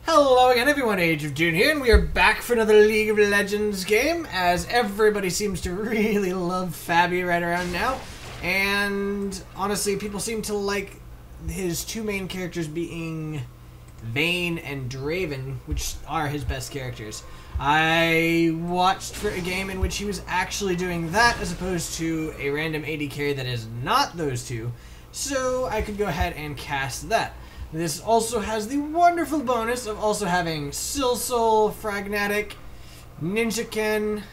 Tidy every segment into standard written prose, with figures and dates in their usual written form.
Hello again everyone, Ageofdune here, and we are back for another League of Legends game, as everybody seems to really love Fabbbyyy right around now. And honestly, people seem to like his two main characters being Vayne and Draven, which are his best characters. I watched for a game in which he was actually doing that as opposed to a random AD carry that is not those two, so I could go ahead and cast that. This also has the wonderful bonus of also having SilSol, Fragnatic, Ninjaken,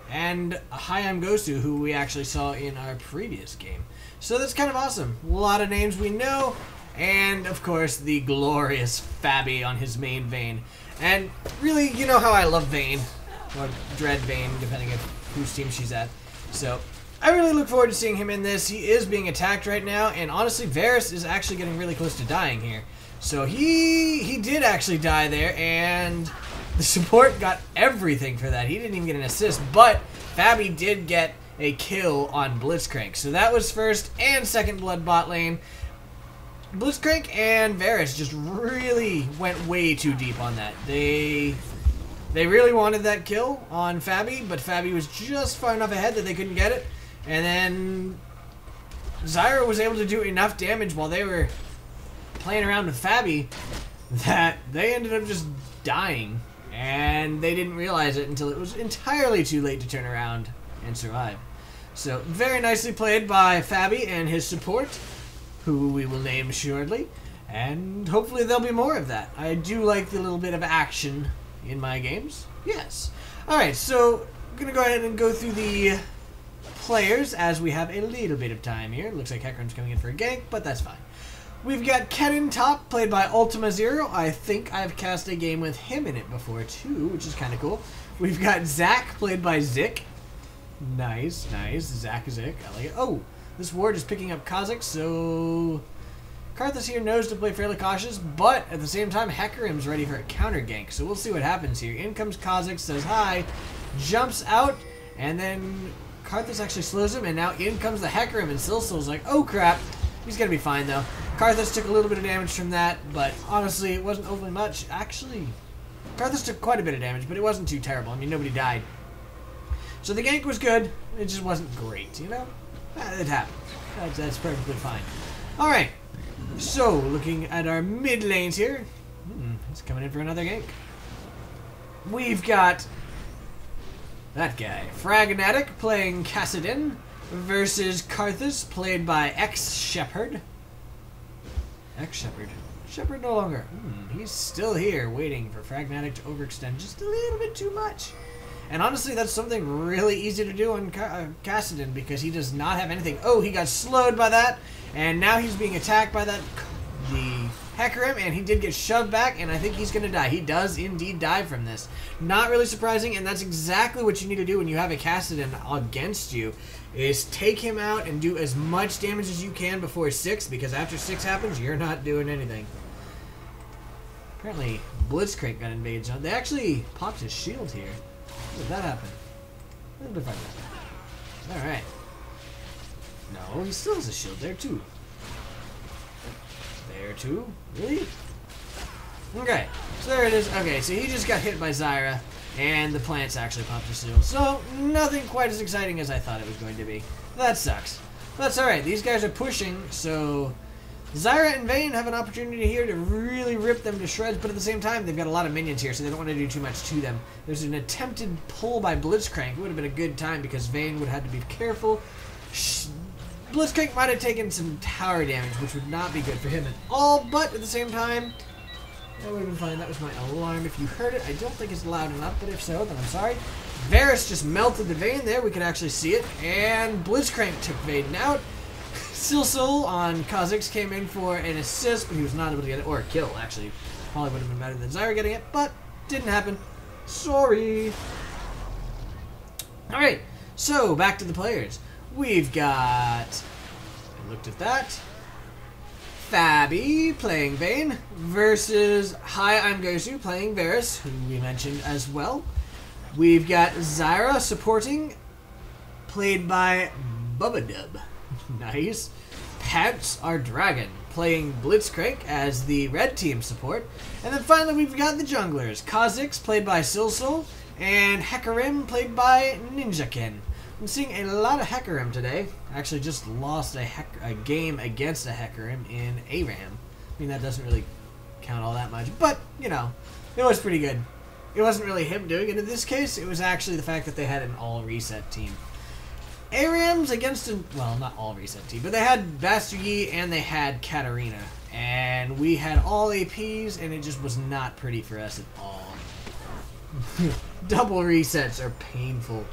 and gosu, who we actually saw in our previous game. So that's kind of awesome. A lot of names we know, and of course the glorious Fabbbyyy on his main Vayne. And really, you know how I love Vayne, or dread Vayne, depending on whose team she's at. So I really look forward to seeing him in this. He is being attacked right now, and honestly, Varus is actually getting really close to dying here. So he did actually die there, and the support got everything for that. He didn't even get an assist, but Fabbbyyy did get a kill on Blitzcrank. So that was first and second blood bot lane. Blitzcrank and Varus just really went way too deep on that. They really wanted that kill on Fabbbyyy, but Fabbbyyy was just far enough ahead that they couldn't get it. And then Zyra was able to do enough damage while they were playing around with Fabbbyyy that they ended up just dying. And they didn't realize it until it was entirely too late to turn around and survive. So very nicely played by Fabbbyyy and his support, who we will name shortly. And hopefully there'll be more of that. I do like the little bit of action in my games. Yes. Alright, so I'm going to go ahead and go through the players as we have a little bit of time here. Looks like Hecarim's coming in for a gank, but that's fine. We've got Kennen top, played by Ultimazero. I think I've cast a game with him in it before too, which is kind of cool. We've got Zac, played by Zik. Nice, nice. Zik. I like it. Oh, this ward is picking up Kha'Zix, so Karthus here knows to play fairly cautious, but at the same time, Hecarim's ready for a counter gank, so we'll see what happens here. In comes Kha'Zix, says hi, jumps out, and then Karthus actually slows him, and now in comes the Hecarim, and SilSol's like, oh crap, he's gonna be fine though. Karthus took a little bit of damage from that, but honestly, it wasn't overly much. Actually, Karthus took quite a bit of damage, but it wasn't too terrible. I mean, nobody died. So the gank was good, it just wasn't great, you know? It happens. That's perfectly fine. Alright, so looking at our mid lanes here, he's coming in for another gank. We've got that guy, Fragnatic, playing Kassadin, versus Karthus, played by xShepherd. xShepherd. Shepherd no longer. He's still here, waiting for Fragnatic to overextend just a little bit too much. And honestly, that's something really easy to do on Kassadin, because he does not have anything. Oh, he got slowed by that, and now he's being attacked by the Hecarim, and he did get shoved back, and I think he's going to die. He does indeed die from this. Not really surprising, and that's exactly what you need to do when you have a Kassadin against you, is take him out and do as much damage as you can before 6, because after 6 happens, you're not doing anything. Apparently, Blitzcrank got invaded. They actually popped his shield here. How did that happen? A little bit like that. Alright. No, he still has a shield there too. There too? Really? Okay, so there it is. Okay, so he just got hit by Zyra, and the plants actually popped his shield. So, nothing quite as exciting as I thought it was going to be. That sucks. But that's alright. These guys are pushing, so Zyra and Vayne have an opportunity here to really rip them to shreds, but at the same time, they've got a lot of minions here, so they don't want to do too much to them. There's an attempted pull by Blitzcrank. It would have been a good time, because Vayne would have had to be careful. Blitzcrank might have taken some tower damage, which would not be good for him at all, but at the same time, that would have been fine. That was my alarm. If you heard it, I don't think it's loud enough, but if so, then I'm sorry. Varus just melted the Vayne there. We could actually see it, and Blitzcrank took Vayne out. SilSol on Kha'Zix came in for an assist, but he was not able to get it, or a kill, actually. Probably would have been better than Zyra getting it, but didn't happen. Sorry. Alright, so back to the players. We've got, I looked at that, Fabbbyyy playing Vayne versus gosu playing Varus, who we mentioned as well. We've got Zyra supporting, played by Bubbadub. Nice. Pets are Dragon, playing Blitzcrank as the red team support. And then finally we've got the junglers. Kha'Zix, played by SilSol, and Hecarim, played by Ninjaken. I'm seeing a lot of Hecarim today. I actually just lost a game against a Hecarim in ARAM. I mean, that doesn't really count all that much, but, you know, it was pretty good. It wasn't really him doing it in this case, it was actually the fact that they had an all-reset team. ARAM's against a, well, not all-reset team, but they had Fabbbyyy and they had Katarina. And we had all APs, and it just was not pretty for us at all. Double resets are painful.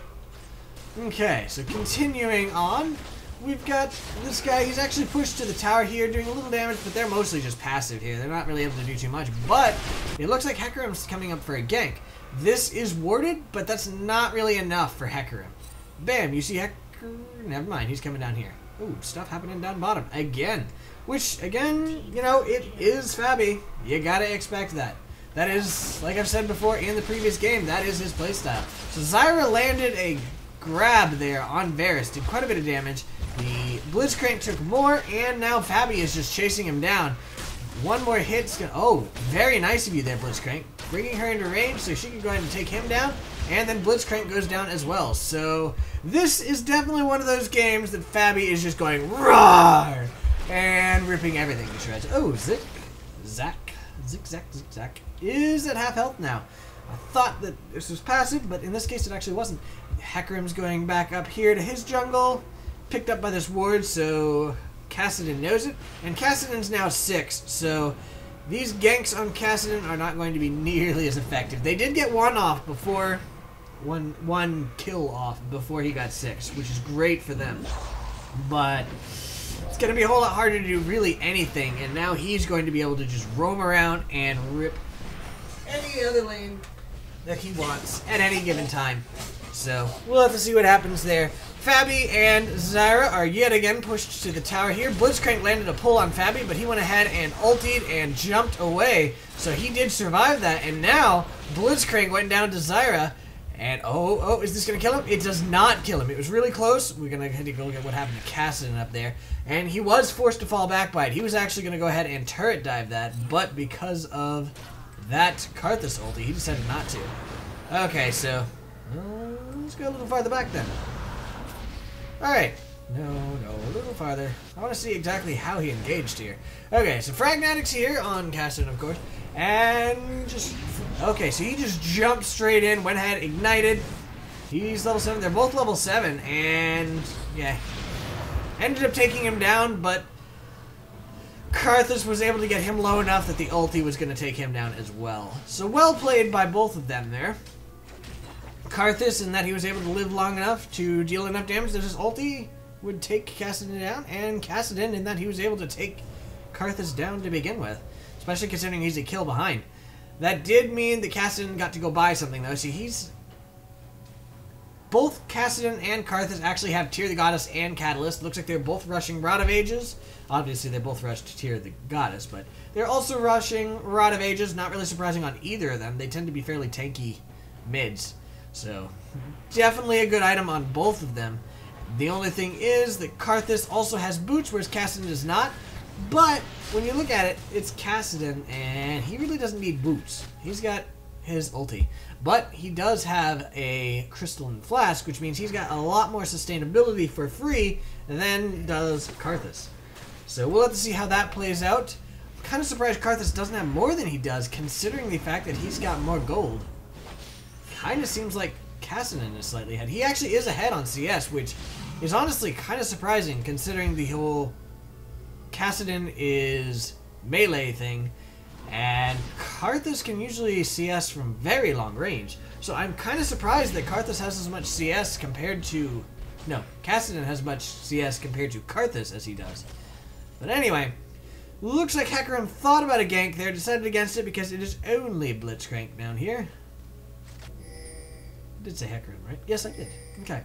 Okay, so continuing on, we've got this guy. He's actually pushed to the tower here, doing a little damage, but they're mostly just passive here. They're not really able to do too much, but it looks like Hecarim's coming up for a gank. This is warded, but that's not really enough for Hecarim. Bam, you see Hecarim. Never mind, he's coming down here. Ooh, stuff happening down bottom again. Which, again, you know, it is Fabbbyyy. You gotta expect that. That is, like I've said before in the previous game, that is his playstyle. So Zyra landed a grab there on Varus, did quite a bit of damage. The Blitzcrank took more, and now Fabbbyyy is just chasing him down. One more hit's gonna, oh, very nice of you there, Blitzcrank. Bringing her into range so she can go ahead and take him down, and then Blitzcrank goes down as well. So this is definitely one of those games that Fabbbyyy is just going roar and ripping everything to shreds. Oh, Zigzag is at half health now. I thought that this was passive, but in this case it actually wasn't. Hecarim's going back up here to his jungle, picked up by this ward, so Kassadin knows it, and Kassadin's now 6, so these ganks on Kassadin are not going to be nearly as effective. They did get one off before, one kill off before he got 6, which is great for them, but it's going to be a whole lot harder to do really anything, and now he's going to be able to just roam around and rip any other lane that he wants at any given time. So we'll have to see what happens there. Fabbbyyy and Zyra are yet again pushed to the tower here. Blitzcrank landed a pull on Fabbbyyy, but he went ahead and ultied and jumped away. So he did survive that, and now Blitzcrank went down to Zyra. And oh, is this going to kill him? It does not kill him. It was really close. We're going to have to go look at what happened to Kassadin up there. And he was forced to fall back by it. He was actually going to go ahead and turret dive that, but because of that Karthus ulti, he decided not to. Okay, so let's go a little farther back then. Alright. No, a little farther. I want to see exactly how he engaged here. Okay, so Fragnatics here on Kassadin, of course. And just... okay, so he just jumped straight in, went ahead, ignited. He's level 7. They're both level 7. And, yeah. Ended up taking him down, but Karthus was able to get him low enough that the ulti was going to take him down as well. So well played by both of them there. Karthus in that he was able to live long enough to deal enough damage that his ulti would take Kassadin down, and Kassadin in that he was able to take Karthus down to begin with, especially considering he's a kill behind. That did mean that Kassadin got to go buy something though. See, he's... both Kassadin and Karthus actually have Tear the Goddess and Catalyst. Looks like they're both rushing Rod of Ages. Obviously, they both rushed Tear the Goddess, but they're also rushing Rod of Ages. Not really surprising on either of them. They tend to be fairly tanky mids. So, definitely a good item on both of them. The only thing is that Karthus also has boots, whereas Kassadin does not. But, when you look at it, it's Kassadin, and he really doesn't need boots. He's got his ulti. But he does have a Crystalline Flask, which means he's got a lot more sustainability for free than does Karthus. So we'll have to see how that plays out. I'm kind of surprised Karthus doesn't have more than he does, considering the fact that he's got more gold. Kind of seems like Kassadin is slightly ahead. He actually is ahead on CS, which is honestly kind of surprising, considering the whole Kassadin is melee thing, and Karthus can usually CS from very long range. So I'm kind of surprised that Karthus has as much CS compared to... no, Kassadin has as much CS compared to Karthus as he does. But anyway, looks like Hecarim thought about a gank there, decided against it because it is only Blitzcrank down here. I did say Hecarim, right? Yes, I did. Okay.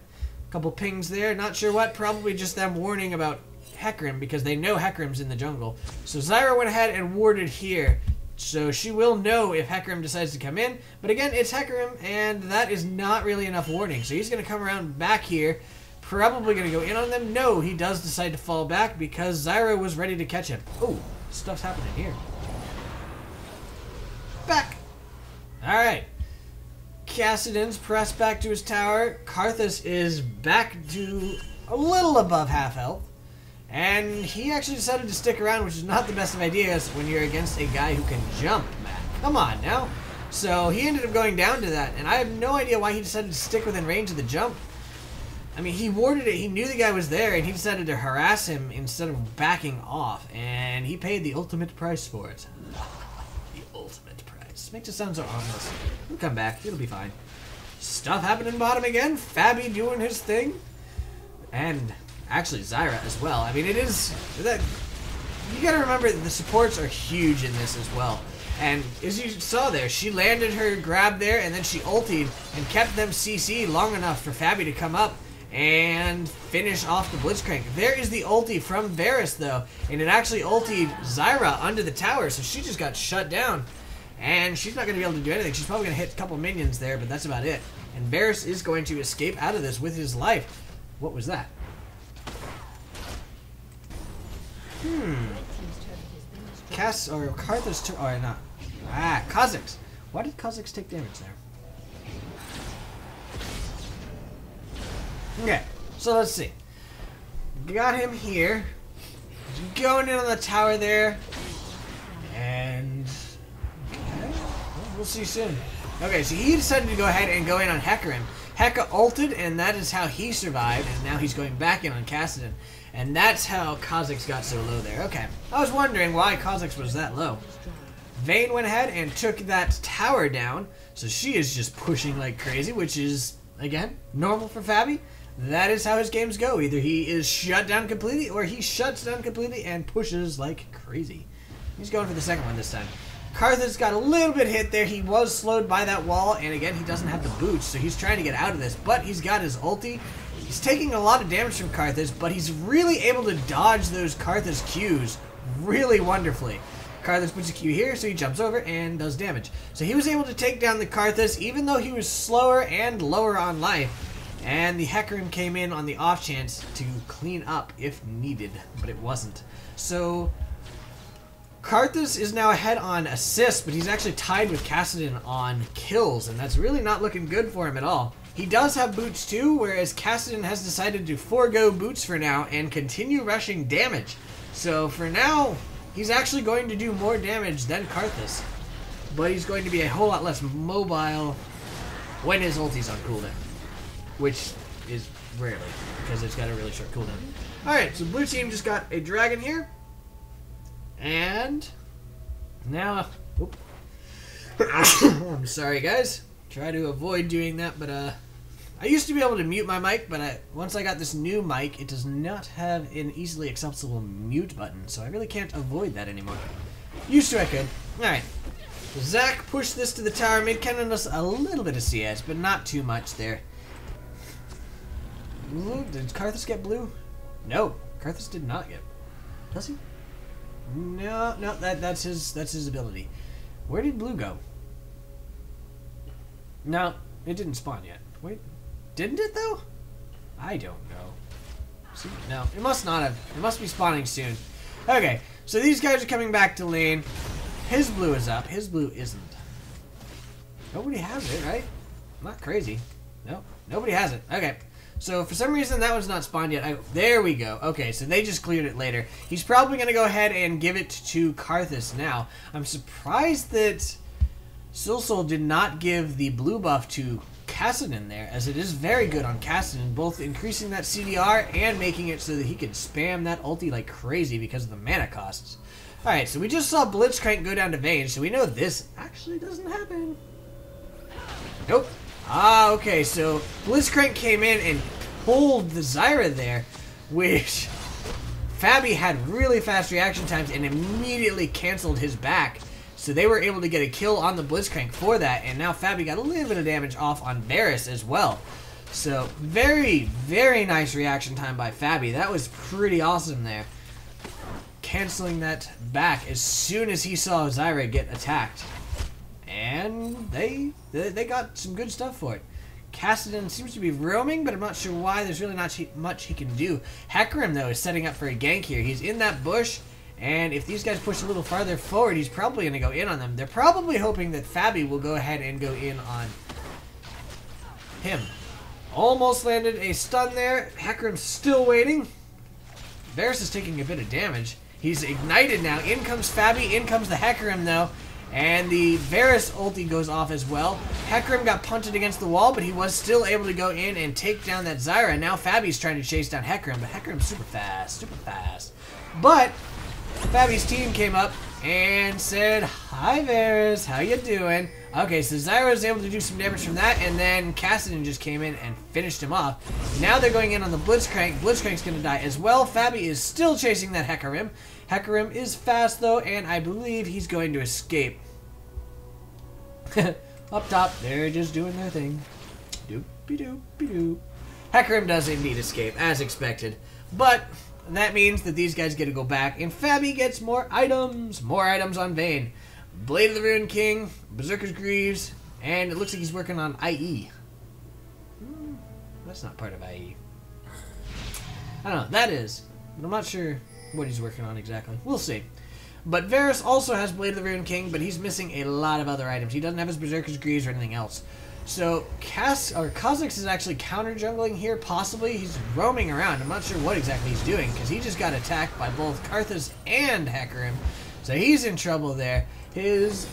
Couple pings there. Not sure what. Probably just them warning about Hecarim because they know Hecarim's in the jungle. So Zyra went ahead and warded here. So she will know if Hecarim decides to come in. But again, it's Hecarim, and that is not really enough warning. So he's going to come around back here. probably going to go in on them. No, he does decide to fall back because Zyra was ready to catch him. Oh, stuff's happening here. Back. Alright. Kassadin's pressed back to his tower. Karthus is back to a little above half health. And he actually decided to stick around, which is not the best of ideas when you're against a guy who can jump, man. Come on now. So he ended up going down to that, and I have no idea why he decided to stick within range of the jump. I mean, he warded it, he knew the guy was there, and he decided to harass him instead of backing off, and he paid the ultimate price for it. The ultimate price. Makes it sound so ominous. He'll come back, it'll be fine. Stuff happening bottom again, Fabbbyyy doing his thing, and actually Zyra as well. I mean, it is, that. You gotta remember that the supports are huge in this as well. And as you saw there, she landed her grab there, and then she ultied and kept them CC long enough for Fabbbyyy to come up and finish off the Blitzcrank. There is the ulti from Varus, though, and it actually ultied Zyra under the tower, so she just got shut down. And she's not going to be able to do anything. She's probably going to hit a couple minions there, but that's about it. And Varus is going to escape out of this with his life. What was that? Karthus took, or not. Ah, Kha'Zix. Why did Kha'Zix take damage there? Okay, so let's see. Got him here. Going in on the tower there. And okay, well, we'll see soon. Okay, so he decided to go ahead and go in on Hecarim. Heka ulted, and that is how he survived, and now he's going back in on Kassadin. And that's how Kha'Zix got so low there. Okay, I was wondering why Kha'Zix was that low. Vayne went ahead and took that tower down, so she is just pushing like crazy, which is, again, normal for Fabbbyyy. That is how his games go. Either he is shut down completely, or he shuts down completely and pushes like crazy. He's going for the second one this time. Karthus got a little bit hit there. He was slowed by that wall, and again, he doesn't have the boots, so he's trying to get out of this, but he's got his ulti. He's taking a lot of damage from Karthus, but he's really able to dodge those Karthus Qs really wonderfully. Karthus puts a Q here, so he jumps over and does damage. So he was able to take down the Karthus, even though he was slower and lower on life. And the Hecarim came in on the off chance to clean up if needed, but it wasn't. So Karthus is now ahead on assists, but he's actually tied with Kassadin on kills, and that's really not looking good for him at all. He does have boots too, whereas Kassadin has decided to forego boots for now and continue rushing damage. So for now, he's actually going to do more damage than Karthus, but he's going to be a whole lot less mobile when his ulti's on cooldown, which is rarely, because it's got a really short cooldown. Alright, so blue team just got a dragon here, and now, oop. I'm sorry guys, try to avoid doing that, but I used to be able to mute my mic, but once I got this new mic, it does not have an easily accessible mute button, so I really can't avoid that anymore. Used to I could. Alright. Zach pushed this to the tower, made Kennen a little bit of CS, but not too much there. Ooh, did Karthus get blue? No, Karthus did not get. Does he? No, that's his ability. Where did blue go? No, it didn't spawn yet. Wait. Didn't it, though? I don't know. See? No, it must not have. It must be spawning soon. Okay, so these guys are coming back to lane. His blue is up. His blue isn't. Nobody has it, right? I'm not crazy. No, nobody has it. Okay, so for some reason that one's not spawned yet. There we go. Okay, so they just cleared it later. He's probably going to go ahead and give it to Karthus now. I'm surprised that SilSol did not give the blue buff to Kassadin there, as it is very good on Kassadin, both increasing that CDR and making it so that he could spam that ulti like crazy because of the mana costs. Alright, so we just saw Blitzcrank go down to Vayne, so we know this actually doesn't happen. Nope. Ah, okay, so Blitzcrank came in and pulled the Zyra there, which Fabbbyyy had really fast reaction times and immediately canceled his back. So they were able to get a kill on the Blitzcrank for that, and now Fabbbyyy got a little bit of damage off on Varus as well. So very, very nice reaction time by Fabbbyyy. That was pretty awesome there. Canceling that back as soon as he saw Zyra get attacked. And they got some good stuff for it. Kassadin seems to be roaming, but I'm not sure why. There's really not much he can do. Hecarim, though, is setting up for a gank here. He's in that bush, and if these guys push a little farther forward, he's probably going to go in on them. They're probably hoping that Fabbbyyy will go ahead and go in on him. Almost landed a stun there. Hecarim's still waiting. Varus is taking a bit of damage. He's ignited now. In comes Fabbbyyy. In comes the Hecarim, though. And the Varus ulti goes off as well. Hecarim got punted against the wall, but he was still able to go in and take down that Zyra. Now Fabbyy's trying to chase down Hecarim, but Hecarim's super fast, super fast. But Fabbyy's team came up and said, "Hi Varus, how you doing?" Okay, so Zyra was able to do some damage from that, and then Kassadin just came in and finished him off. Now they're going in on the Blitzcrank. Blitzcrank's going to die as well. Fabbbyyy is still chasing that Hecarim. Hecarim is fast, though, and I believe he's going to escape. Up top, they're just doing their thing. Doop-be-doop-be-doop. Hecarim does indeed escape, as expected. But that means that these guys get to go back, and Fabbbyyy gets more items. More items on Vayne. Blade of the Ruined King, Berserker's Greaves, and it looks like he's working on IE. That's not part of IE. I don't know, that is. But I'm not sure what he's working on exactly. We'll see. But Varus also has Blade of the Ruined King, but he's missing a lot of other items. He doesn't have his Berserker's Greaves or anything else. So Kha'Zix is actually counter jungling here, possibly. He's roaming around. I'm not sure what exactly he's doing, because he just got attacked by both Karthus and Hecarim. So he's in trouble there. His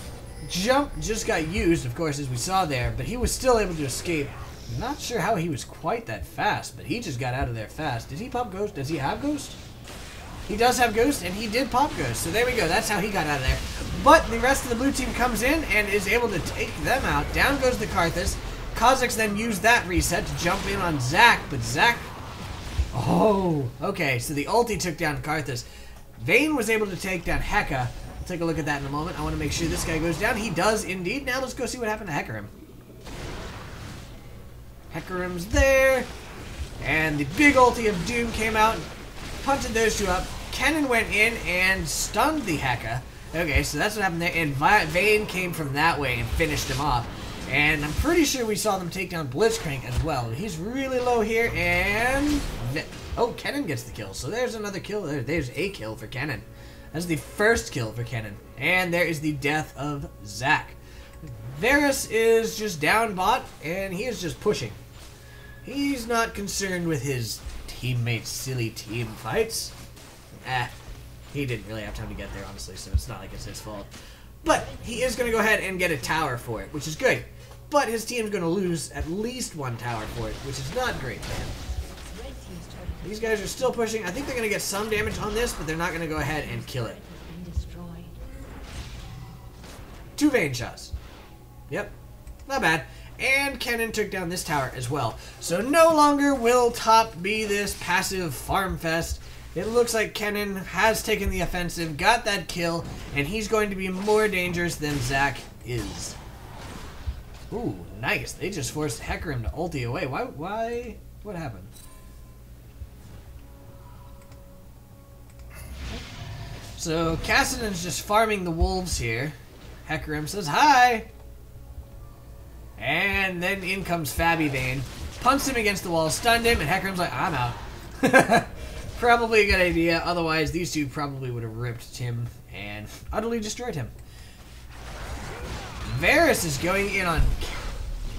jump just got used, of course, as we saw there, but he was still able to escape. Not sure how he was quite that fast, but he just got out of there fast. Did he pop Ghost? Does he have Ghost? He does have Ghost, and he did pop Ghost. So there we go. That's how he got out of there. But the rest of the blue team comes in and is able to take them out. Down goes the Karthus. Kha'Zix then used that reset to jump in on Zac, but Zac... Oh, okay. So the ulti took down Karthus. Vayne was able to take down Heka. We'll take a look at that in a moment. I want to make sure this guy goes down. He does indeed. Now let's go see what happened to Hecarim. Hecarim's there. And the big ulti of Doom came out, punted those two up. Kennen went in and stunned the Heka. Okay, so that's what happened there. And Vayne came from that way and finished him off. And I'm pretty sure we saw them take down Blitzcrank as well. He's really low here, and... Oh, Kennen gets the kill. So there's another kill. There's a kill for Kennen. That's the first kill for Kennen. And there is the death of Zac. Varus is just down bot, and he is just pushing. He's not concerned with his teammates' silly team fights. He didn't really have time to get there, honestly, so it's not like it's his fault. But he is going to go ahead and get a tower for it, which is good. But his team's going to lose at least one tower for it, which is not great, man. These guys are still pushing. I think they're going to get some damage on this, but they're not going to go ahead and kill it. 2 Vayne shots. Yep, not bad. And Kennen took down this tower as well. So no longer will top be this passive farm fest. It looks like Kennen has taken the offensive, got that kill, and he's going to be more dangerous than Zac is. Ooh, nice. They just forced Hecarim to ulti away. Why? What happened? So Kassadin's just farming the wolves here. Hecarim says hi. And then in comes Fabbbyyy Vayne. Punts him against the wall, stunned him, and Hecarim's like, I'm out. Probably a good idea. Otherwise, these two probably would have ripped him and utterly destroyed him. Varus is going in on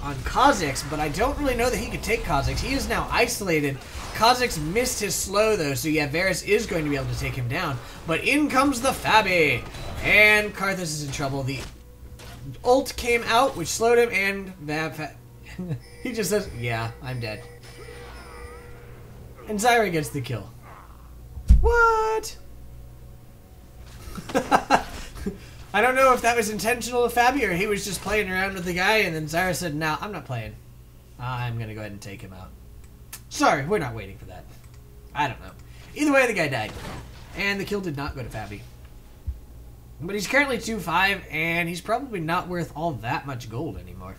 Kha'Zix, but I don't really know that he could take Kha'Zix. He is now isolated. Kha'Zix missed his slow, though, so yeah, Varus is going to be able to take him down. But in comes the Fabbbyyy, and Karthus is in trouble. The ult came out, which slowed him, and he just says, yeah, I'm dead. And Zyra gets the kill. What? I don't know if that was intentional of Fabbbyyy or he was just playing around with the guy, and then Zyra said, no, I'm not playing. I'm going to go ahead and take him out. Sorry, we're not waiting for that. I don't know. Either way, the guy died. And the kill did not go to Fabbbyyy. But he's currently 2-5, and he's probably not worth all that much gold anymore.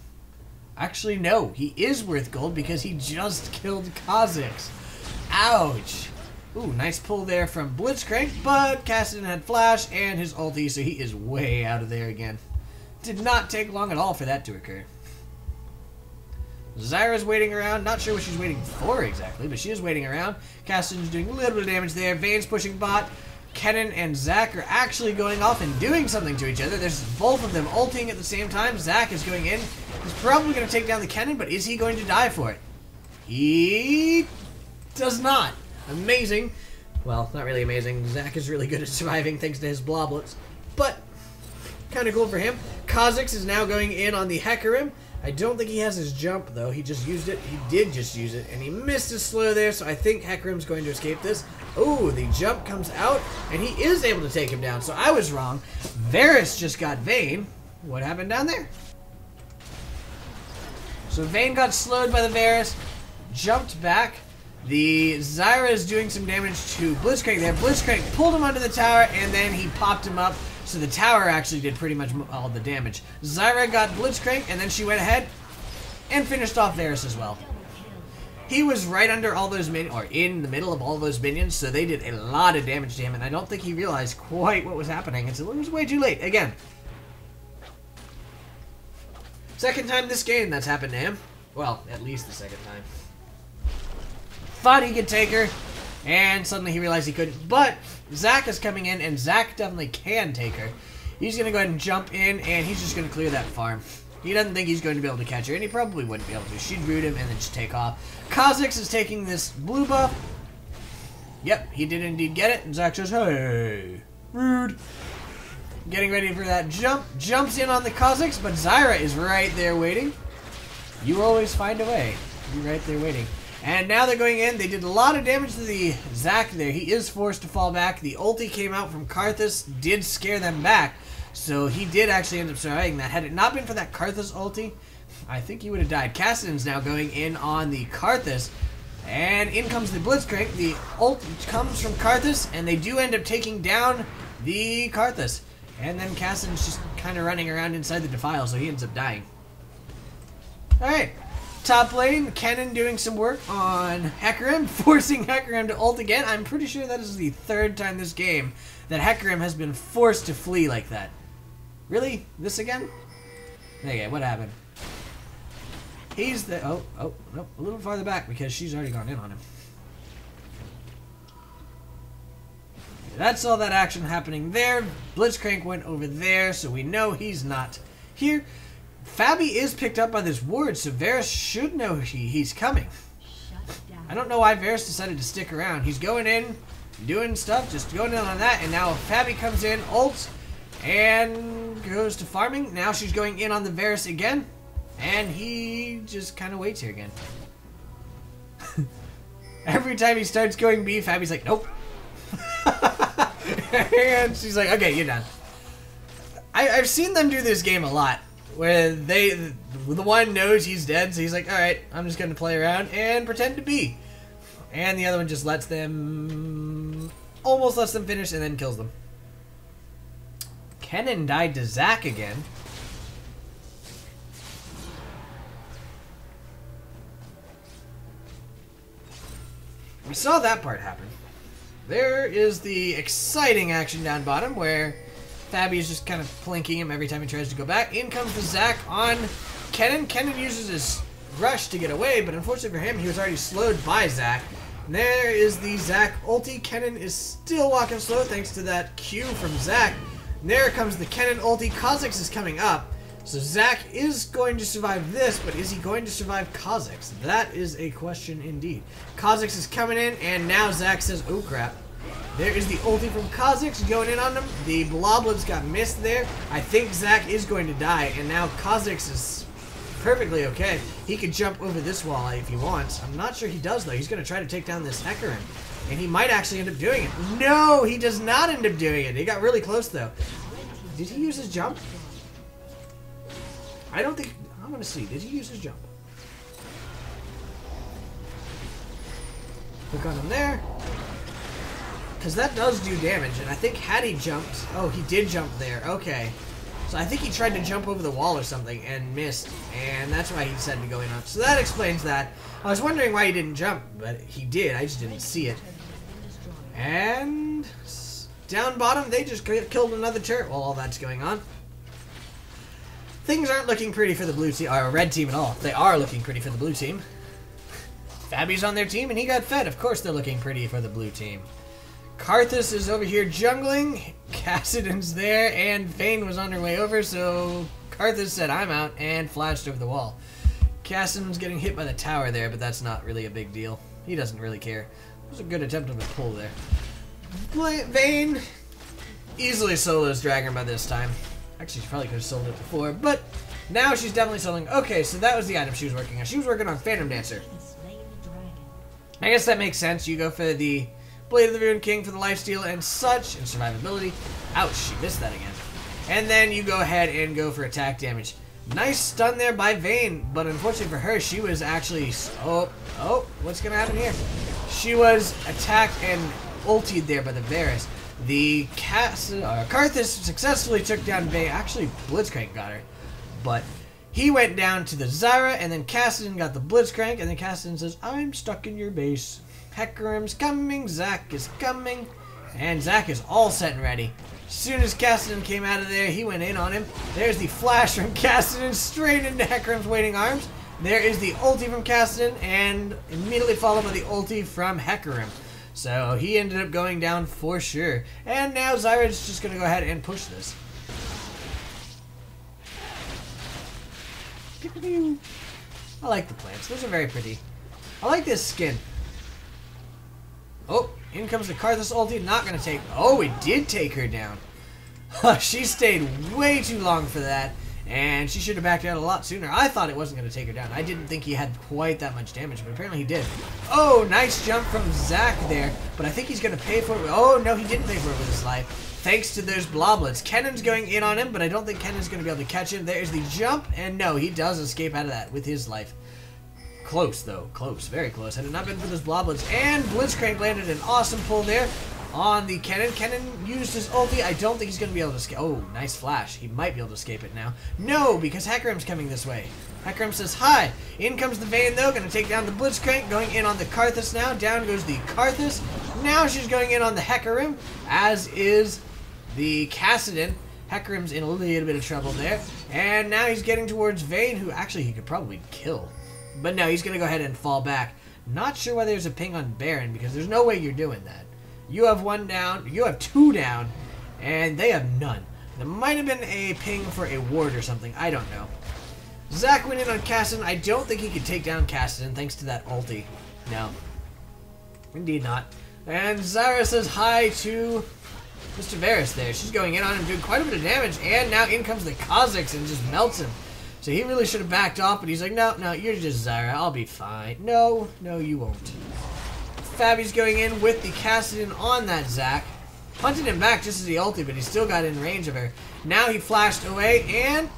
Actually, no. He is worth gold because he just killed Kha'Zix. Ouch. Ooh, nice pull there from Blitzcrank, but Kassadin had flash and his ulti, so he is way out of there again. Did not take long at all for that to occur. Zyra's waiting around. Not sure what she's waiting for exactly, but she is waiting around. Kassadin's doing a little bit of damage there. Vayne's pushing bot. Kennen and Zac are actually going off and doing something to each other. There's both of them ulting at the same time. Zac is going in. He's probably going to take down the Kennen, but is he going to die for it? He does not. Amazing. Well, not really amazing. Zac is really good at surviving thanks to his bloblets, but kind of cool for him. Kha'Zix is now going in on the Hecarim. I don't think he has his jump, though. He just used it. He did just use it, and he missed his slow there, so I think Hecarim's going to escape this. Oh, the jump comes out, and he is able to take him down, so I was wrong. Varus just got Vayne. What happened down there? So Vayne got slowed by the Varus, jumped back. The Zyra is doing some damage to Blitzcrank there. Blitzcrank pulled him under the tower, and then he popped him up. So the tower actually did pretty much all the damage. Zyra got Blitzcrank, and then she went ahead and finished off Varus as well. He was right under all those minions, or in the middle of all those minions, so they did a lot of damage to him, and I don't think he realized quite what was happening until it was way too late. Again. Second time this game that's happened to him. Well, at least the second time. Thought he could take her, and suddenly he realized he couldn't. But Zac is coming in, and Zac definitely can take her. He's going to go ahead and jump in, and he's just going to clear that farm. He doesn't think he's going to be able to catch her, and he probably wouldn't be able to. She'd root him and then just take off. Kha'Zix is taking this blue buff. Yep, he did indeed get it, and Zac says, hey, rude. Getting ready for that jump. Jumps in on the Kha'Zix, but Zyra is right there waiting. You always find a way. You're right there waiting. And now they're going in. They did a lot of damage to the Zac there. He is forced to fall back. The ulti came out from Karthus, did scare them back. So he did actually end up surviving that. Had it not been for that Karthus ulti, I think he would have died. Kassadin's now going in on the Karthus. And in comes the Blitzcrank. The ult comes from Karthus, and they do end up taking down the Karthus. And then Kassadin's just kind of running around inside the defile, so he ends up dying. Alright. Top lane, Kennen doing some work on Hecarim, forcing Hecarim to ult again. I'm pretty sure that is the third time this game that Hecarim has been forced to flee like that. Really? This again? Okay, what happened? He's the... Oh, nope, a little farther back because she's already gone in on him. That's all that action happening there. Blitzcrank went over there, so we know he's not here. Fabbbyyy is picked up by this ward, so Varus should know he's coming. I don't know why Varus decided to stick around. He's going in, doing stuff, just going in on that, and now Fabbbyyy comes in, ults, and goes to farming. Now she's going in on the Varus again, and he just kind of waits here again. Every time he starts going B, Fabbyy's like, nope. And she's like, okay, you're done. I've seen them do this game a lot. Where the one knows he's dead, so he's like, alright, I'm just going to play around and pretend to be. And the other one just lets them, almost lets them finish and then kills them. Kennen died to Zac again. We saw that part happen. There is the exciting action down bottom where Fabbbyyy is just kind of plinking him every time he tries to go back. In comes the Zac on Kennen. Kennen uses his rush to get away, but unfortunately for him, he was already slowed by Zac. And there is the Zac ulti. Kennen is still walking slow thanks to that Q from Zac. And there comes the Kennen ulti. Kha'Zix is coming up. So Zac is going to survive this, but is he going to survive Kha'Zix? That is a question indeed. Kha'Zix is coming in, and now Zac says, oh crap. There is the ulti from Kha'Zix going in on him. The bloblets got missed there. I think Zac is going to die, and now Kha'Zix is perfectly okay. He could jump over this wall if he wants. I'm not sure he does, though. He's going to try to take down this Hecarim, and he might actually end up doing it. No, he does not end up doing it. He got really close, though. Did he use his jump? I don't think... I'm going to see. Did he use his jump? Click on him there. Because that does do damage, and I think had he jumped... Oh, he did jump there. Okay. So I think he tried to jump over the wall or something and missed, and that's why he decided to go in on. So that explains that. I was wondering why he didn't jump, but he did. I just didn't see it. And down bottom, they just killed another turret while all that's going on. things aren't looking pretty for the blue team, or red team at all. They are looking pretty for the blue team. Fabbyy's on their team, and he got fed. Of course they're looking pretty for the blue team. Karthus is over here jungling. Kassadin's there, and Vayne was on her way over, so Karthus said, I'm out, and flashed over the wall. Kassadin's getting hit by the tower there, but that's not really a big deal. He doesn't really care. It was a good attempt on the pull there. Vayne easily solos Dragon by this time. Actually, she probably could have soloed it before, but now she's definitely soloing. Okay, so that was the item she was working on. She was working on Phantom Dancer. I guess that makes sense. You go for the Blade of the Ruined King for the lifesteal and such, and survivability. Ouch, she missed that again. And then you go ahead and go for attack damage. Nice stun there by Vayne, but unfortunately for her, she was actually... Oh, what's going to happen here? She was attacked and ultied there by the Varus. The Karthus successfully took down Vayne. Actually, Blitzcrank got her. But he went down to the Zyra, and then Kassadin got the Blitzcrank, and then Kassadin says, I'm stuck in your base. Hecarim's coming, Zac is coming, and Zac is all set and ready. As soon as Kassadin came out of there, he went in on him. There's the flash from Kassadin straight into Hecarim's waiting arms. There is the ulti from Kassadin, and immediately followed by the ulti from Hecarim. So he ended up going down for sure. And now Zyra's just going to go ahead and push this. I like the plants. Those are very pretty. I like this skin. Oh, in comes the Karthus ulti. Not going to take... Oh, it did take her down. She stayed way too long for that. And she should have backed out a lot sooner. I thought it wasn't going to take her down. I didn't think he had quite that much damage, but apparently he did. Oh, nice jump from Zac there. But I think he's going to pay for it. Oh, no, he didn't pay for it with his life. Thanks to those bloblets. Kennen's going in on him, but I don't think Kennen's going to be able to catch him. There's the jump, and no, he does escape out of that with his life. Close, though. Close. Very close. Had it not been for those bloblets. And Blitzcrank landed an awesome pull there on the Kennen. Kennen used his ulti. I don't think he's going to be able to escape. Oh, nice flash. He might be able to escape it now. No, because Hecarim's coming this way. Hecarim says hi. In comes the Vayne, though. Going to take down the Blitzcrank. Going in on the Karthus now. Down goes the Karthus. Now she's going in on the Hecarim, as is the Kassadin. Hecarim's in a little bit of trouble there. And now he's getting towards Vayne, who actually he could probably kill. But no, he's going to go ahead and fall back. Not sure why there's a ping on Baron, because there's no way you're doing that. You have one down, you have two down, and they have none. There might have been a ping for a ward or something, I don't know. Zac went in on Kassadin. I don't think he could take down Kassadin thanks to that ulti. No. Indeed not. And Zyra says hi to Mr. Varus there. She's going in on him, doing quite a bit of damage, and now in comes the Kha'Zix and just melts him. So he really should have backed off, but he's like, no, you're just Zyra. I'll be fine. No, you won't. Fabbyy's going in with the Kassadin on that Zac. Hunted him back just as he ulted, but he still got in range of her. Now he flashed away, and...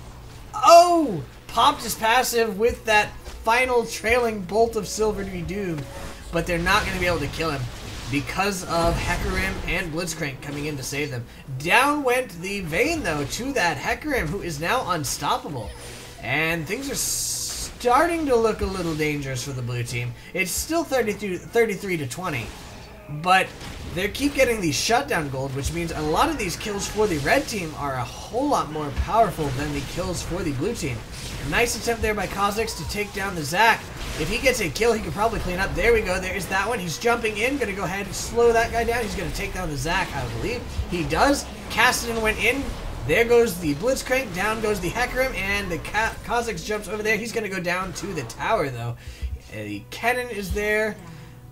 Oh! Popped his passive with that final trailing bolt of Silver to be doomed. But they're not going to be able to kill him because of Hecarim and Blitzcrank coming in to save them. Down went the Vayne, though, to that Hecarim, who is now unstoppable. And things are starting to look a little dangerous for the blue team. It's still 33 to 20, but they keep getting the shutdown gold, which means a lot of these kills for the red team are a whole lot more powerful than the kills for the blue team. A nice attempt there by Kha'Zix to take down the Zac. If he gets a kill, he could probably clean up. There we go. There's that one. He's jumping in. Going to go ahead and slow that guy down. He's going to take down the Zac, I believe. He does. Kassadin went in. There goes the Blitzcrank, down goes the Hecarim, and the Kha'Zix jumps over there. He's going to go down to the tower, though. The Kennen is there.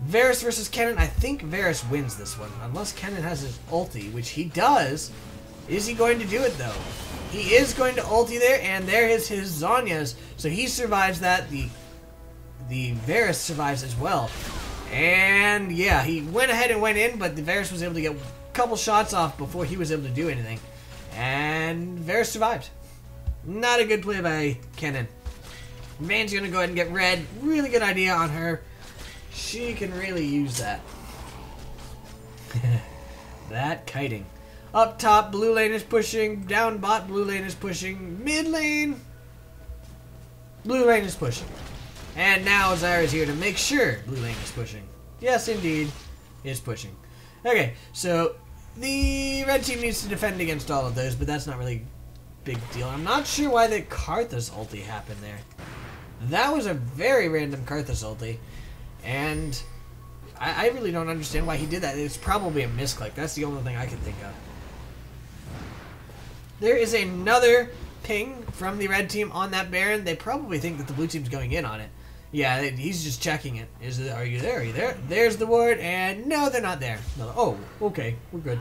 Varus versus Kennen. I think Varus wins this one, unless Kennen has his ulti, which he does. Is he going to do it, though? He is going to ulti there, and there is his Zhonya's. So he survives that. The Varus survives as well. And, yeah, he went ahead and went in, but the Varus was able to get a couple shots off before he was able to do anything. And Varus survived. Not a good play by Kennen. Vayne's going to go ahead and get red. Really good idea on her. She can really use that. That kiting. Up top, blue lane is pushing. Down bot, blue lane is pushing. Mid lane, blue lane is pushing. And now Zyra's here to make sure blue lane is pushing. Yes, indeed, is pushing. Okay, so the red team needs to defend against all of those, but that's not really big deal. I'm not sure why the Karthus ulti happened there. That was a very random Karthus ulti. And I really don't understand why he did that. It's probably a misclick. That's the only thing I can think of. There is another ping from the red team on that Baron. They probably think that the blue team's going in on it. Yeah, he's just checking it. Are you there? Are you there? There's the ward, and no, they're not there. No, oh, okay, we're good.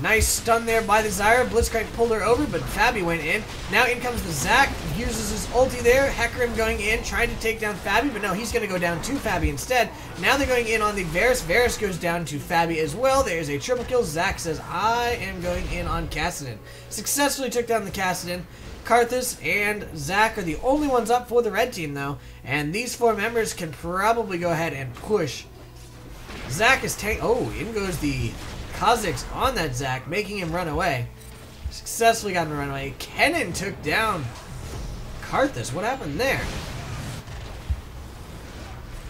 Nice stun there by the Zyra. Blitzcrank pulled her over, but Fabbbyyy went in. Now in comes the Zac. He uses his ulti there. Hecarim going in, trying to take down Fabbbyyy, but no, he's going to go down to Fabbbyyy instead. Now they're going in on the Varus. Varus goes down to Fabbbyyy as well. There's a triple kill. Zac says, I am going in on Kassadin. Successfully took down the Kassadin. Karthus and Zac are the only ones up for the red team, though. And these four members can probably go ahead and push. Zac is oh, in goes the Kha'Zix on that Zac, making him run away. Successfully got him to run away. Kennen took down Karthus. What happened there?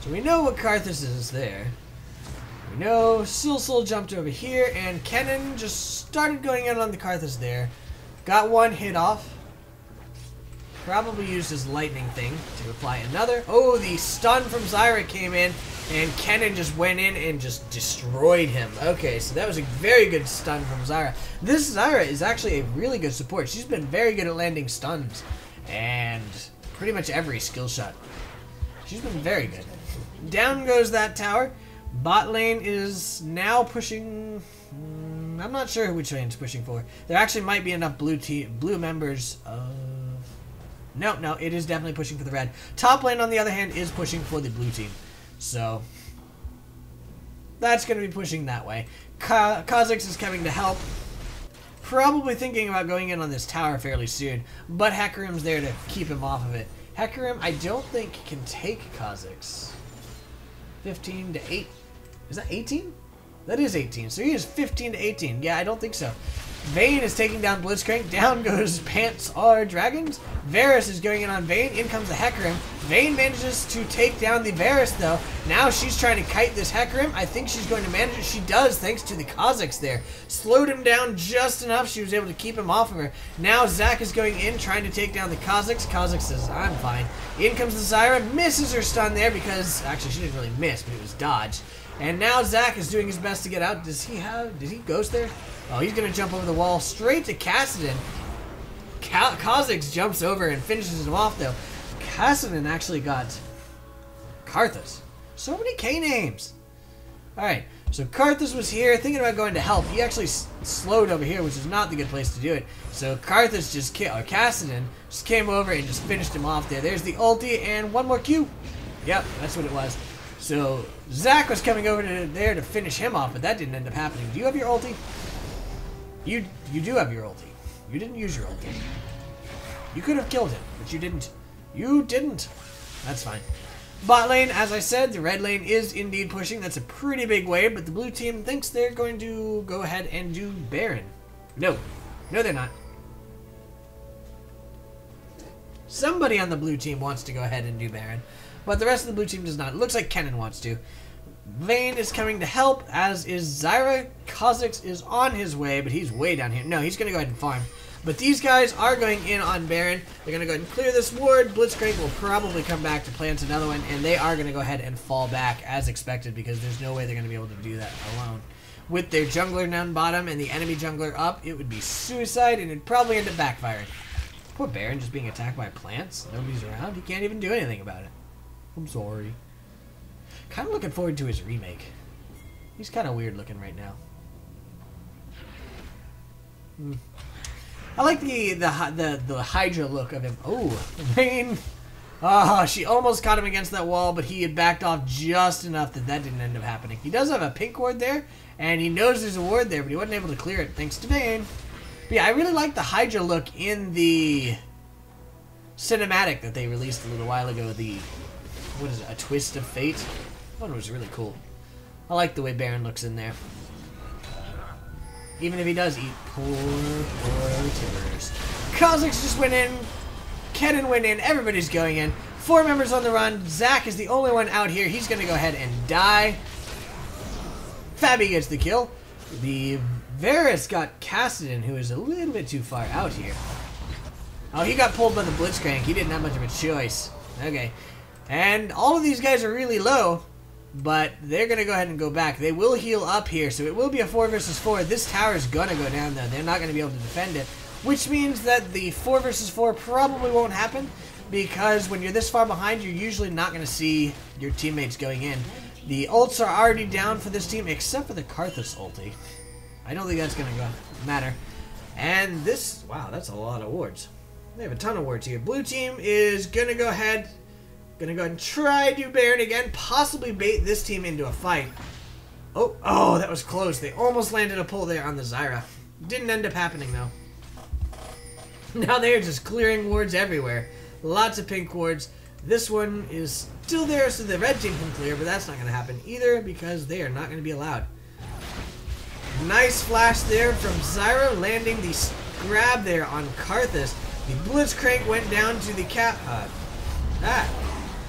So we know what Karthus is there. We know SilSol jumped over here, and Kennen just started going in on the Karthus there. Got one hit off. Probably used his lightning thing to apply another. Oh, the stun from Zyra came in, and Kennen just went in and just destroyed him. Okay, so that was a very good stun from Zyra. This Zyra is actually a really good support. She's been very good at landing stuns, and pretty much every skill shot. She's been very good. Down goes that tower. Bot lane is now pushing. I'm not sure which lane's pushing for. There actually might be enough blue members of. No, it is definitely pushing for the red. Top lane, on the other hand, is pushing for the blue team. So, that's going to be pushing that way. Kha'Zix is coming to help. Probably thinking about going in on this tower fairly soon. But Hecarim's there to keep him off of it. Hecarim, I don't think, can take Kha'Zix. 15 to 8. Is that 18? That is 18. So he is 15 to 18. Yeah, I don't think so. Vayne is taking down Blitzcrank. Down goes Pants Are Dragons. Varus is going in on Vayne. In comes the Hecarim. Vayne manages to take down the Varus, though. Now she's trying to kite this Hecarim. I think she's going to manage it. She does, thanks to the Kha'Zix there. Slowed him down just enough. She was able to keep him off of her. Now Zac is going in, trying to take down the Kha'Zix. Kha'Zix says, I'm fine. In comes the Zyra. Misses her stun there because, actually, she didn't really miss, but it was dodged. And now Zac is doing his best to get out. Did he ghost there? Oh, he's going to jump over the wall straight to Kassadin. Kha'Zix jumps over and finishes him off, though. Kassadin actually got Karthus. So many K names. Alright, so Karthus was here thinking about going to help. He actually slowed over here, which is not the good place to do it. So Karthus Kassadin just came over and just finished him off there. There's the ulti and one more Q. Yep, that's what it was. So Zac was coming over to there to finish him off, but that didn't end up happening. Do you have your ulti? You do have your ulti. You didn't use your ulti. You could have killed him, but you didn't. You didn't. That's fine. Bot lane, as I said, the red lane is indeed pushing. That's a pretty big wave, but the blue team thinks they're going to go ahead and do Baron. No. No, they're not. Somebody on the blue team wants to go ahead and do Baron, but the rest of the blue team does not. It looks like Kennen wants to. Vayne is coming to help, as is Zyra. Kha'Zix is on his way, but he's way down here. No, he's going to go ahead and farm. But these guys are going in on Baron. They're going to go ahead and clear this ward. Blitzcrank will probably come back to plant another one, and they are going to go ahead and fall back as expected because there's no way they're going to be able to do that alone. With their jungler down bottom and the enemy jungler up, it would be suicide, and it'd probably end up backfiring. Poor Baron just being attacked by plants. Nobody's around. He can't even do anything about it. I'm sorry. Kind of looking forward to his remake. He's kind of weird looking right now. I like the Hydra look of him. Oh, Vayne. Ah, she almost caught him against that wall, but he had backed off just enough that that didn't end up happening. He does have a pink ward there, and he knows there's a ward there, but he wasn't able to clear it thanks to Vayne. But yeah, I really like the Hydra look in the cinematic that they released a little while ago. The, what is it, A Twist of Fate? That one was really cool. I like the way Baron looks in there. Even if he does eat poor timbers. Kha'Zix just went in. Kennen went in. Everybody's going in. 4 members on the run. Zac is the only one out here. He's going to go ahead and die. Fabbbyyy gets the kill. The Varus got Kassadin, who is a little bit too far out here. Oh, he got pulled by the Blitzcrank. He didn't have much of a choice. Okay. And all of these guys are really low, but they're going to go ahead and go back. They will heal up here, so it will be a 4 versus 4. This tower is going to go down, though. They're not going to be able to defend it, which means that the 4 versus 4 probably won't happen, because when you're this far behind, you're usually not going to see your teammates going in. The ults are already down for this team, except for the Karthus ulti. I don't think that's going to matter. And this, wow, that's a lot of wards. They have a ton of wards here. Blue team is going to go ahead and try to Baron again, possibly bait this team into a fight. Oh, that was close. They almost landed a pull there on the Zyra. Didn't end up happening, though. Now they are just clearing wards everywhere. Lots of pink wards. This one is still there, so the red team can clear, but that's not going to happen either because they are not going to be allowed. Nice flash there from Zyra, landing the grab there on Karthus. The Blitzcrank went down to the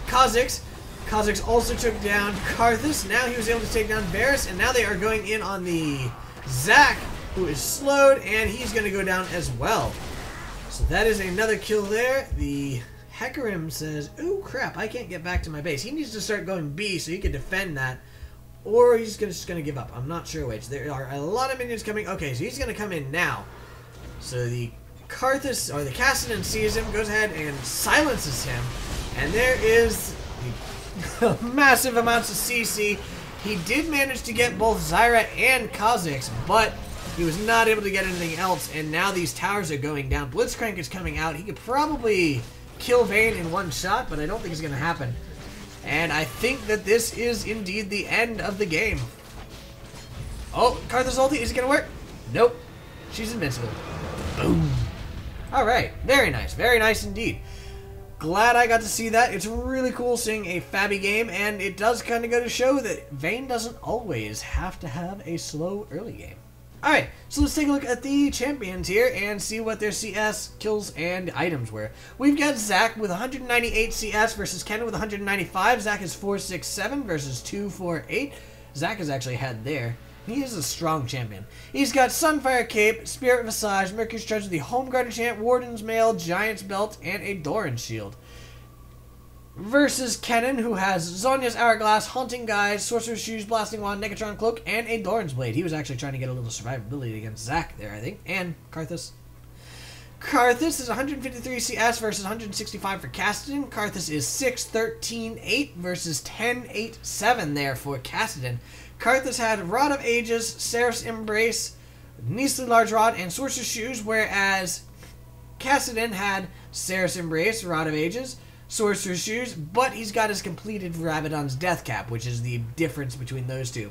Kha'Zix. Kha'Zix also took down Karthus. Now he was able to take down Varus, and now they are going in on the Zac, who is slowed, and he's going to go down as well. So that is another kill there. The Hecarim says, "Ooh, crap, I can't get back to my base." He needs to start going B so he can defend that, or he's just going to give up. I'm not sure which. There are a lot of minions coming. Okay, so he's going to come in now. So the Karthus, or the Kassadin, sees him, goes ahead and silences him. And there is the massive amounts of CC. He did manage to get both Zyra and Kha'Zix, but he was not able to get anything else. And now these towers are going down. Blitzcrank is coming out. He could probably kill Vayne in one shot, but I don't think it's going to happen. And I think that this is indeed the end of the game. Oh, Karthus ulti, is it going to work? Nope. She's invincible. Boom. Alright, very nice indeed. Glad I got to see that. It's really cool seeing a Fabbbyyy game, and it does kind of go to show that Vayne doesn't always have to have a slow early game. Alright, so let's take a look at the champions here and see what their CS, kills, and items were. We've got Zac with 198 CS versus Kennen with 195. Zac is 467 versus 248. Zac is actually ahead there. He is a strong champion. He's got Sunfire Cape, Spirit Visage, Mercury's Treasure, the Homeguard enchant, Warden's Mail, Giant's Belt, and a Doran Shield. Versus Kennen, who has Zhonya's Hourglass, Haunting Guise, Sorcerer's Shoes, Blasting Wand, Negatron Cloak, and a Doran's Blade. He was actually trying to get a little survivability against Zac there, I think, and Karthus. Karthus is 153 CS versus 165 for Kassadin. Karthus is 6-13-8 versus 10-8-7 there for Kassadin. Karthus had Rod of Ages, Seraph's Embrace, Neasly Large Rod, and Sorcerer's Shoes, whereas Kassadin had Seraph's Embrace, Rod of Ages, Sorcerer's Shoes, but he's got his completed Rabadon's Death Cap, which is the difference between those two.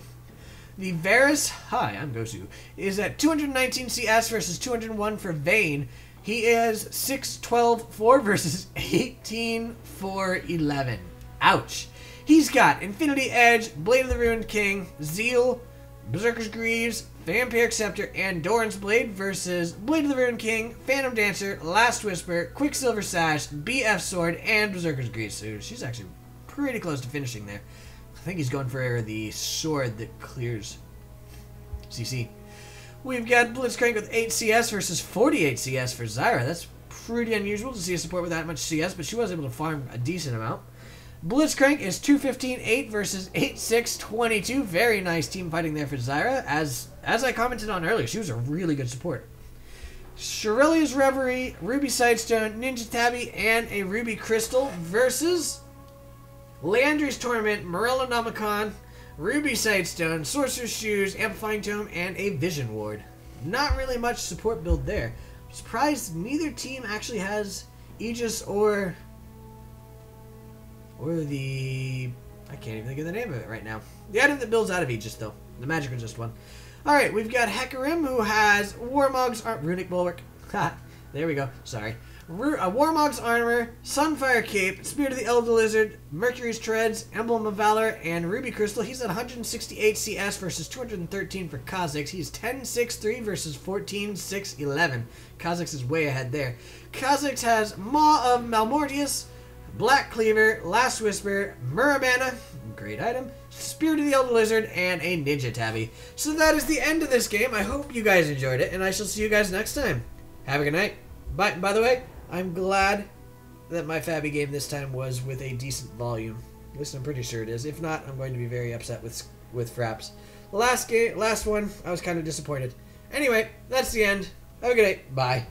The Varus, hi, I'm Gosu, is at 219 CS versus 201 for Vayne. He is 6-12-4 versus 18-4-11. Ouch. He's got Infinity Edge, Blade of the Ruined King, Zeal, Berserker's Greaves, Vampiric Scepter, and Doran's Blade versus Blade of the Ruined King, Phantom Dancer, Last Whisper, Quicksilver Sash, BF Sword, and Berserker's Greaves. So she's actually pretty close to finishing there. I think he's going for the sword that clears CC. We've got Blitzcrank with 8 CS versus 48 CS for Zyra. That's pretty unusual to see a support with that much CS, but she was able to farm a decent amount. Blitzcrank is 215-8 versus 86-22. Very nice team fighting there for Zyra. As I commented on earlier, she was a really good support. Shirelia's Reverie, Ruby Sightstone, Ninja Tabby, and a Ruby Crystal versus Leandri's Torment, Morellonomicon, Ruby Sightstone, Sorcerer's Shoes, Amplifying Tome, and a Vision Ward. Not really much support build there. I'm surprised neither team actually has Aegis or the... I can't even think of the name of it right now. The item that builds out of Aegis, though. The magic resist one. Alright, we've got Hecarim, who has Warmog's Runic Bulwark. Ha! There we go. Sorry. Warmog's Armor, Sunfire Cape, Spirit of the Elder Lizard, Mercury's Treads, Emblem of Valor, and Ruby Crystal. He's at 168 CS versus 213 for Kha'Zix. He's 10-6-3 versus 14-6-11. Kha'Zix is way ahead there. Kha'Zix has Maw of Malmortius, Black Cleaver, Last Whisper, Muramana, great item, Spirit of the Elder Lizard, and a Ninja Tabby. So that is the end of this game. I hope you guys enjoyed it, and I shall see you guys next time. Have a good night. By the way, I'm glad that my Fabbbyyy game this time was with a decent volume. At least I'm pretty sure it is. If not, I'm going to be very upset with Fraps. The last one, I was kind of disappointed. Anyway, that's the end. Have a good day. Bye.